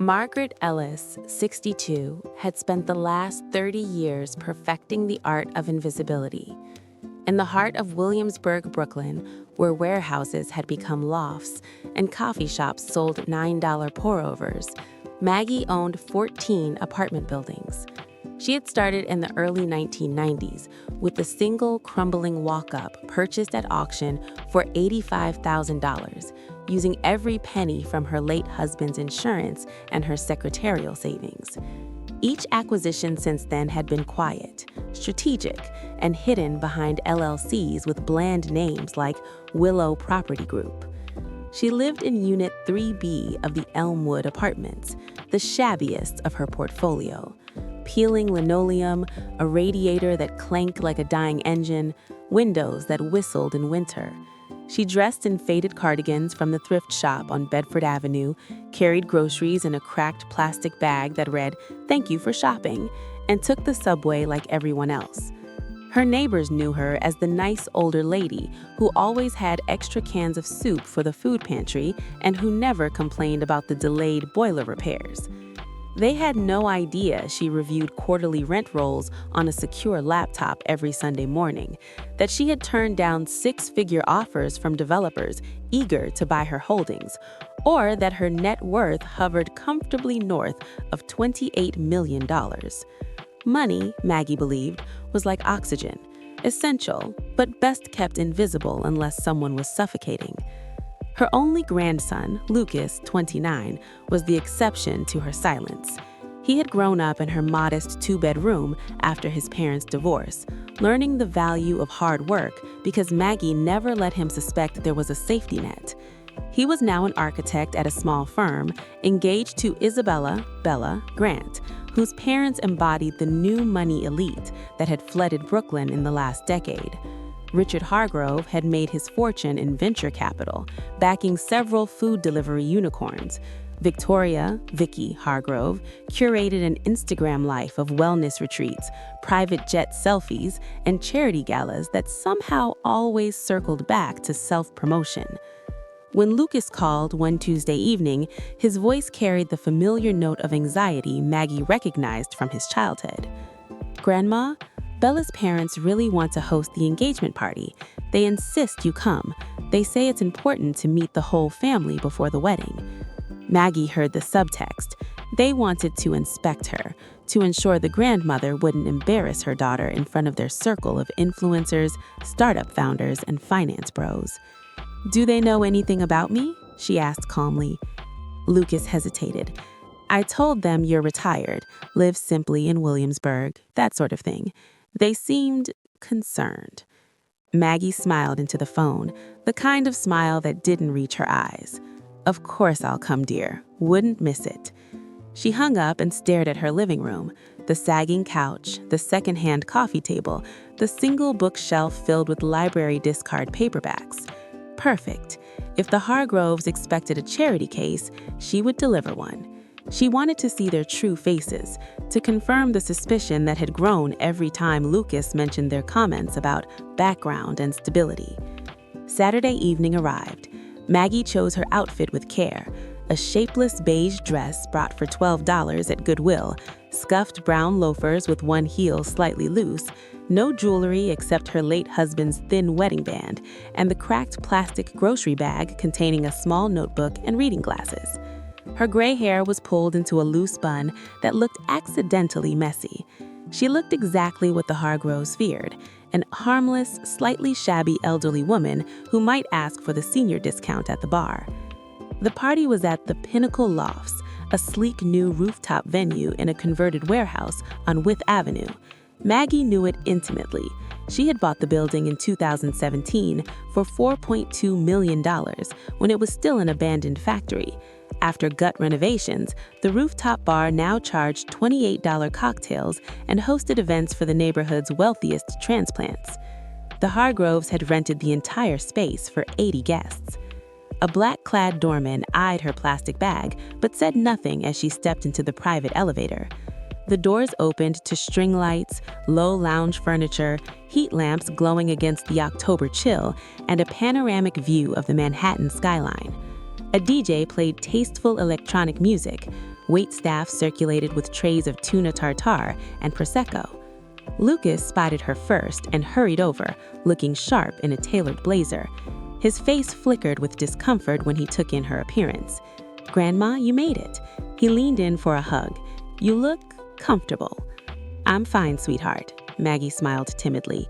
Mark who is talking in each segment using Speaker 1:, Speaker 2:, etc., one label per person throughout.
Speaker 1: Margaret Ellis, 62, had spent the last 30 years perfecting the art of invisibility. In the heart of Williamsburg, Brooklyn, where warehouses had become lofts and coffee shops sold $9 pour-overs, Maggie owned 14 apartment buildings. She had started in the early 1990s with a single crumbling walk-up purchased at auction for $85,000, using every penny from her late husband's insurance and her secretarial savings. Each acquisition since then had been quiet, strategic, and hidden behind LLCs with bland names like Willow Property Group. She lived in Unit 3B of the Elmwood Apartments, the shabbiest of her portfolio. Peeling linoleum, a radiator that clanked like a dying engine, windows that whistled in winter. She dressed in faded cardigans from the thrift shop on Bedford Avenue, carried groceries in a cracked plastic bag that read, "Thank you for shopping," and took the subway like everyone else. Her neighbors knew her as the nice older lady who always had extra cans of soup for the food pantry and who never complained about the delayed boiler repairs. They had no idea she reviewed quarterly rent rolls on a secure laptop every Sunday morning, that she had turned down six-figure offers from developers eager to buy her holdings, or that her net worth hovered comfortably north of $28 million. Money, Maggie believed, was like oxygen, essential, but best kept invisible unless someone was suffocating. Her only grandson, Lucas, 29, was the exception to her silence. He had grown up in her modest two-bedroom after his parents' divorce, learning the value of hard work because Maggie never let him suspect there was a safety net. He was now an architect at a small firm, engaged to Isabella, Bella, Grant, whose parents embodied the new money elite that had flooded Brooklyn in the last decade. Richard Hargrove had made his fortune in venture capital, backing several food delivery unicorns. Victoria, Vicky Hargrove, curated an Instagram life of wellness retreats, private jet selfies, and charity galas that somehow always circled back to self-promotion. When Lucas called one Tuesday evening, his voice carried the familiar note of anxiety Maggie recognized from his childhood. "Grandma, Bella's parents really want to host the engagement party. They insist you come. They say it's important to meet the whole family before the wedding." Maggie heard the subtext. They wanted to inspect her, to ensure the grandmother wouldn't embarrass her daughter in front of their circle of influencers, startup founders, and finance bros. "Do they know anything about me?" she asked calmly. Lucas hesitated. "I told them you're retired, live simply in Williamsburg, that sort of thing. They seemed concerned." Maggie smiled into the phone, the kind of smile that didn't reach her eyes. "Of course I'll come, dear. Wouldn't miss it." She hung up and stared at her living room, the sagging couch, the secondhand coffee table, the single bookshelf filled with library discard paperbacks. Perfect. If the Hargroves expected a charity case, she would deliver one. She wanted to see their true faces, to confirm the suspicion that had grown every time Lucas mentioned their comments about background and stability. Saturday evening arrived. Maggie chose her outfit with care. A shapeless beige dress bought for $12 at Goodwill, scuffed brown loafers with one heel slightly loose, no jewelry except her late husband's thin wedding band, and the cracked plastic grocery bag containing a small notebook and reading glasses. Her gray hair was pulled into a loose bun that looked accidentally messy. She looked exactly what the Hargroves feared, an harmless, slightly shabby elderly woman who might ask for the senior discount at the bar. The party was at the Pinnacle Lofts, a sleek new rooftop venue in a converted warehouse on Wythe Avenue. Maggie knew it intimately. She had bought the building in 2017 for $4.2 million when it was still an abandoned factory. After gut renovations, the rooftop bar now charged $28 cocktails and hosted events for the neighborhood's wealthiest transplants. The Hargroves had rented the entire space for 80 guests. A black-clad doorman eyed her plastic bag, but said nothing as she stepped into the private elevator. The doors opened to string lights, low lounge furniture, heat lamps glowing against the October chill, and a panoramic view of the Manhattan skyline. A DJ played tasteful electronic music. Waitstaff circulated with trays of tuna tartare and Prosecco. Lucas spotted her first and hurried over, looking sharp in a tailored blazer. His face flickered with discomfort when he took in her appearance. "Grandma, you made it." He leaned in for a hug. "You look comfortable." "I'm fine, sweetheart," Maggie smiled timidly.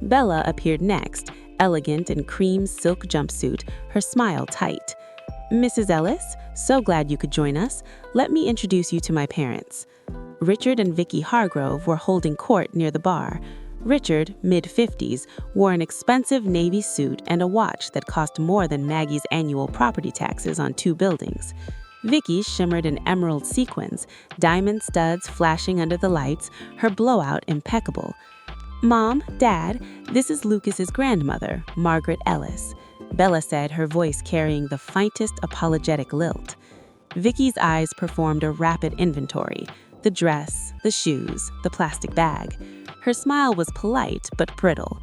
Speaker 1: Bella appeared next, elegant in cream silk jumpsuit, her smile tight. "Mrs. Ellis, so glad you could join us. Let me introduce you to my parents." Richard and Vicky Hargrove were holding court near the bar. Richard, mid-50s, wore an expensive navy suit and a watch that cost more than Maggie's annual property taxes on 2 buildings. Vicky shimmered in emerald sequins, diamond studs flashing under the lights, her blowout impeccable. "Mom, Dad, this is Lucas's grandmother, Margaret Ellis," Bella said, her voice carrying the faintest apologetic lilt. Vicky's eyes performed a rapid inventory: the dress, the shoes, the plastic bag. Her smile was polite but brittle.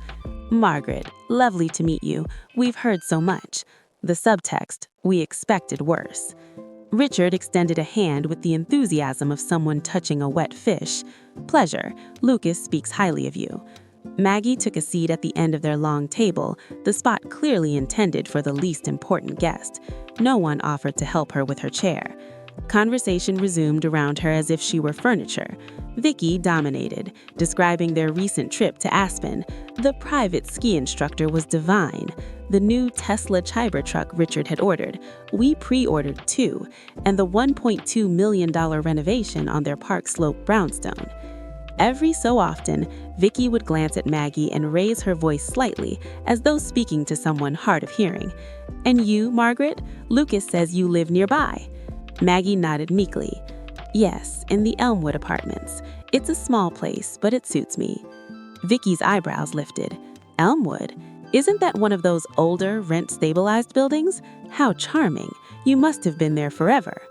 Speaker 1: "Margaret, lovely to meet you. We've heard so much." The subtext: we expected worse. Richard extended a hand with the enthusiasm of someone touching a wet fish. "Pleasure. Lucas speaks highly of you." Maggie took a seat at the end of their long table, the spot clearly intended for the least important guest. No one offered to help her with her chair. Conversation resumed around her as if she were furniture. Vicky dominated, describing their recent trip to Aspen. The private ski instructor was divine. The new Tesla Cybertruck Richard had ordered. We pre-ordered 2, and the $1.2 million renovation on their Park Slope brownstone. Every so often, Vicky would glance at Maggie and raise her voice slightly, as though speaking to someone hard of hearing. "And you, Margaret? Lucas says you live nearby." Maggie nodded meekly. "Yes, in the Elmwood Apartments. It's a small place, but it suits me." Vicky's eyebrows lifted. "Elmwood? Isn't that one of those older, rent-stabilized buildings? How charming. You must have been there forever."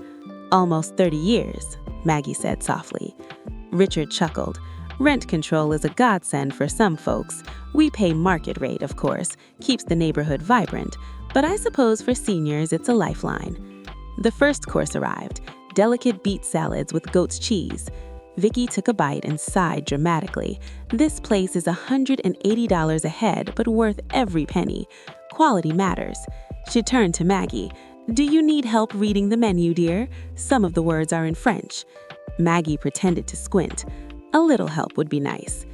Speaker 1: "Almost 30 years," Maggie said softly. Richard chuckled. "Rent control is a godsend for some folks. We pay market rate, of course, keeps the neighborhood vibrant, but I suppose for seniors it's a lifeline." The first course arrived, delicate beet salads with goat's cheese. Vicky took a bite and sighed dramatically. This place is $180 a head, but worth every penny. Quality matters. She turned to Maggie. "Do you need help reading the menu, dear? Some of the words are in French." Maggie pretended to squint. "A little help would be nice."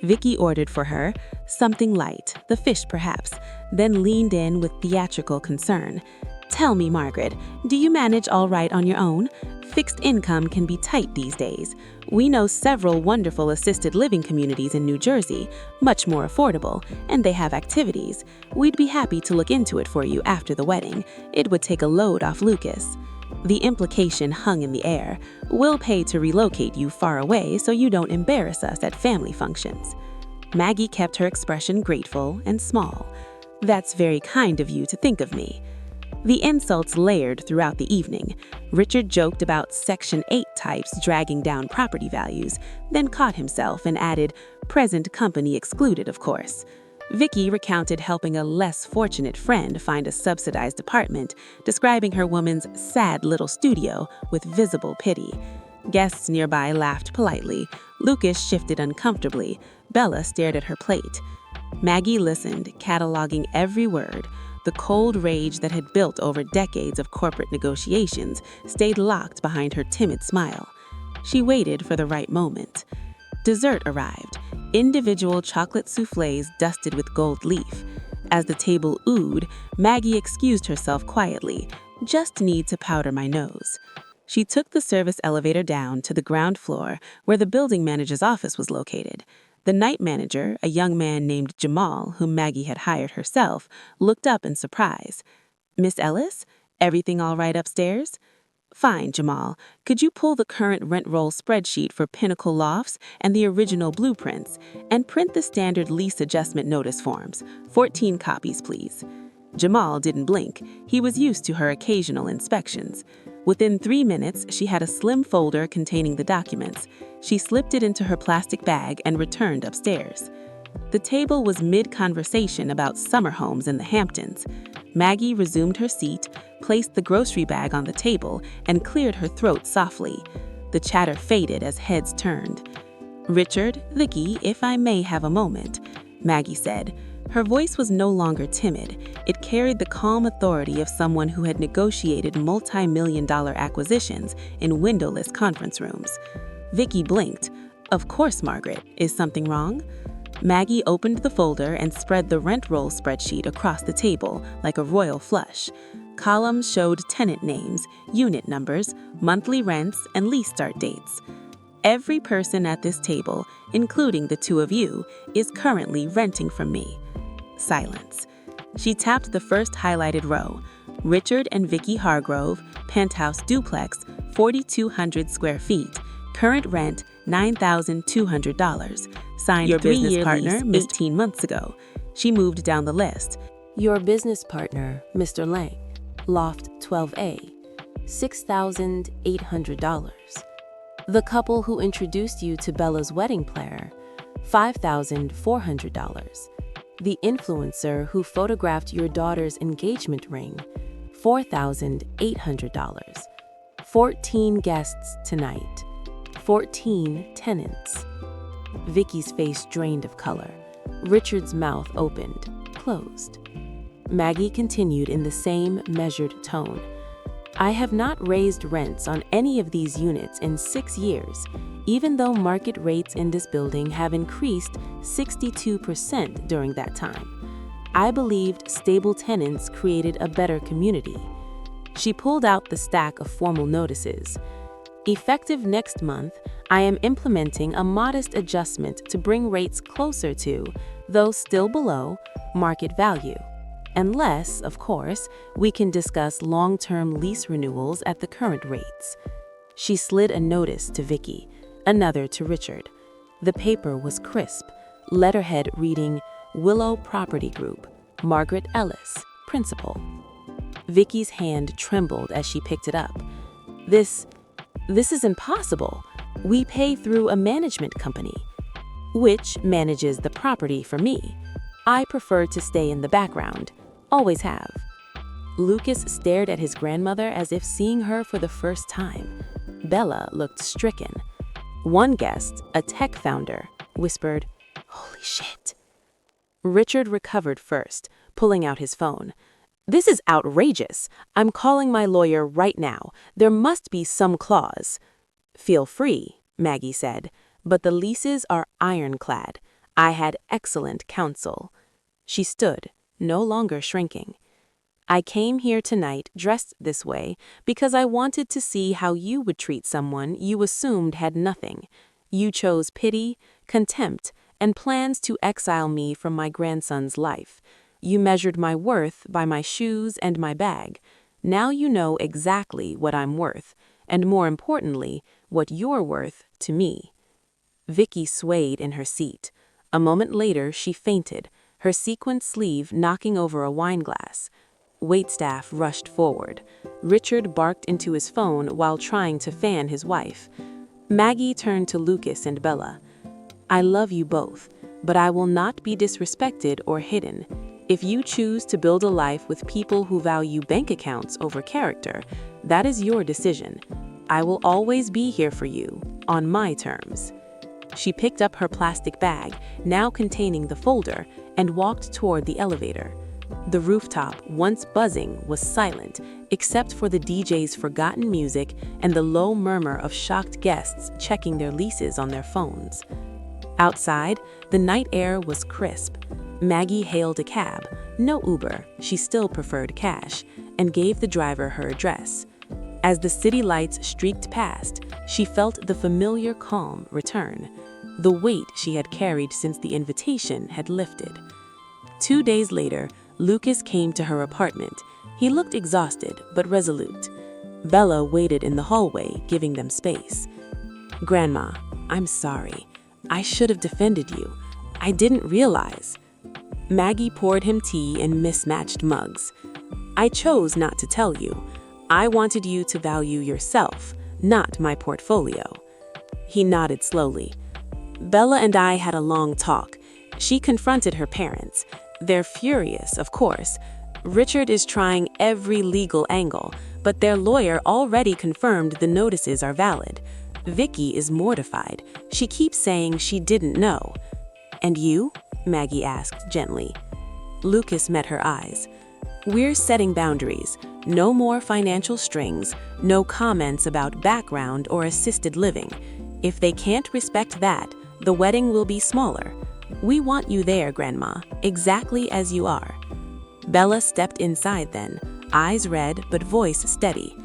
Speaker 1: Vicky ordered for her, something light, the fish perhaps, then leaned in with theatrical concern. "Tell me, Margaret, do you manage all right on your own? Fixed income can be tight these days. We know several wonderful assisted living communities in New Jersey, much more affordable, and they have activities. We'd be happy to look into it for you after the wedding. It would take a load off Lucas." The implication hung in the air. "We'll pay to relocate you far away so you don't embarrass us at family functions." Maggie kept her expression grateful and small. "That's very kind of you to think of me." The insults layered throughout the evening. Richard joked about Section 8 types dragging down property values, then caught himself and added, "Present company excluded, of course." Vicky recounted helping a less fortunate friend find a subsidized apartment, describing her woman's sad little studio with visible pity. Guests nearby laughed politely. Lucas shifted uncomfortably. Bella stared at her plate. Maggie listened, cataloging every word. The cold rage that had built over decades of corporate negotiations stayed locked behind her timid smile. She waited for the right moment. Dessert arrived, individual chocolate soufflés dusted with gold leaf. As the table oohed, Maggie excused herself quietly. "Just need to powder my nose." She took the service elevator down to the ground floor where the building manager's office was located. The night manager, a young man named Jamal, whom Maggie had hired herself, looked up in surprise. "Miss Ellis? Everything all right upstairs?" "Fine, Jamal. Could you pull the current rent roll spreadsheet for Pinnacle Lofts and the original blueprints, and print the standard lease adjustment notice forms? 14 copies, please." Jamal didn't blink. He was used to her occasional inspections. Within 3 minutes, she had a slim folder containing the documents. She slipped it into her plastic bag and returned upstairs. The table was mid-conversation about summer homes in the Hamptons. Maggie resumed her seat, placed the grocery bag on the table, and cleared her throat softly. The chatter faded as heads turned. "Richard, Vicky, if I may have a moment," Maggie said. Her voice was no longer timid. It carried the calm authority of someone who had negotiated multi-million-dollar acquisitions in windowless conference rooms. Vicky blinked. "Of course, Margaret. Is something wrong?" Maggie opened the folder and spread the rent roll spreadsheet across the table like a royal flush. Columns showed tenant names, unit numbers, monthly rents, and lease start dates. "Every person at this table, including the two of you, is currently renting from me." Silence. She tapped the first highlighted row. Richard and Vicky Hargrove, penthouse duplex, 4,200 square feet. Current rent, $9,200. Signed your business partner, 18 months ago. She moved down the list.
Speaker 2: Your business partner, Mr. Lang, Loft 12A, $6,800. The couple who introduced you to Bella's wedding planner, $5,400. The influencer who photographed your daughter's engagement ring, $4,800. 14 guests tonight, 14 tenants. Vicky's face drained of color. Richard's mouth opened, closed. Maggie continued in the same measured tone. "I have not raised rents on any of these units in 6 years, even though market rates in this building have increased 62% during that time. I believed stable tenants created a better community." She pulled out the stack of formal notices. "Effective next month, I am implementing a modest adjustment to bring rates closer to, though still below, market value. Unless, of course, we can discuss long-term lease renewals at the current rates." She slid a notice to Vicky, another to Richard. The paper was crisp, letterhead reading, "Willow Property Group, Margaret Ellis, Principal." Vicky's hand trembled as she picked it up. This is impossible. We pay through a management company, which manages the property for me. I prefer to stay in the background, always have." Lucas stared at his grandmother as if seeing her for the first time. Bella looked stricken. One guest, a tech founder, whispered, "Holy shit." Richard recovered first, pulling out his phone. "This is outrageous. I'm calling my lawyer right now. There must be some clause." "Feel free," Maggie said, "but the leases are ironclad. I had excellent counsel." She stood, no longer shrinking. "I came here tonight dressed this way because I wanted to see how you would treat someone you assumed had nothing. You chose pity, contempt, and plans to exile me from my grandson's life. You measured my worth by my shoes and my bag. Now you know exactly what I'm worth, and more importantly, what you're worth to me." Vicky swayed in her seat. A moment later, she fainted, her sequined sleeve knocking over a wineglass. Waitstaff rushed forward. Richard barked into his phone while trying to fan his wife. Maggie turned to Lucas and Bella. "I love you both, but I will not be disrespected or hidden. If you choose to build a life with people who value bank accounts over character, that is your decision. I will always be here for you, on my terms." She picked up her plastic bag, now containing the folder, and walked toward the elevator. The rooftop, once buzzing, was silent, except for the DJ's forgotten music and the low murmur of shocked guests checking their leases on their phones. Outside, the night air was crisp. Maggie hailed a cab, no Uber, she still preferred cash, and gave the driver her address. As the city lights streaked past, she felt the familiar calm return. The weight she had carried since the invitation had lifted. 2 days later, Lucas came to her apartment. He looked exhausted, but resolute. Bella waited in the hallway, giving them space. "Grandma, I'm sorry. I should have defended you. I didn't realize." Maggie poured him tea in mismatched mugs. "I chose not to tell you. I wanted you to value yourself, not my portfolio." He nodded slowly. "Bella and I had a long talk. She confronted her parents. They're furious, of course. Richard is trying every legal angle, but their lawyer already confirmed the notices are valid. Vicky is mortified. She keeps saying she didn't know. "And you?" Maggie asked gently. Lucas met her eyes. "We're setting boundaries. No more financial strings, no comments about background or assisted living. If they can't respect that, the wedding will be smaller. We want you there, Grandma, exactly as you are." Bella stepped inside then, eyes red but voice steady.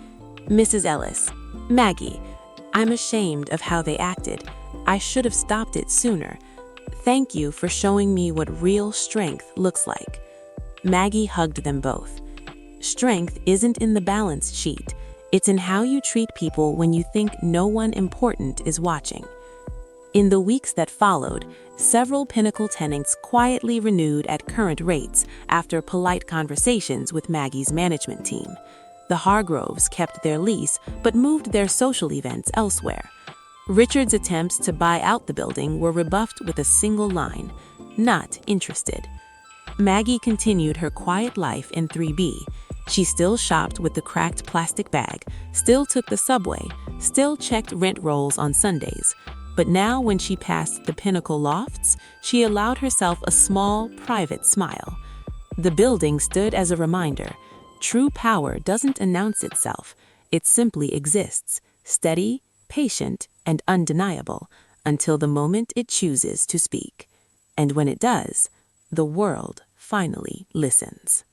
Speaker 2: "Mrs. Ellis, Maggie, I'm ashamed of how they acted. I should have stopped it sooner. Thank you for showing me what real strength looks like." Maggie hugged them both. Strength isn't in the balance sheet. It's in how you treat people when you think no one important is watching. In the weeks that followed, several Pinnacle tenants quietly renewed at current rates after polite conversations with Maggie's management team. The Hargroves kept their lease but moved their social events elsewhere. Richard's attempts to buy out the building were rebuffed with a single line: "Not interested." Maggie continued her quiet life in 3B. She still shopped with the cracked plastic bag, still took the subway, still checked rent rolls on Sundays. But now when she passed the Pinnacle lofts, she allowed herself a small, private smile. The building stood as a reminder. True power doesn't announce itself. It simply exists, steady, patient, and undeniable, until the moment it chooses to speak. And when it does, the world finally listens.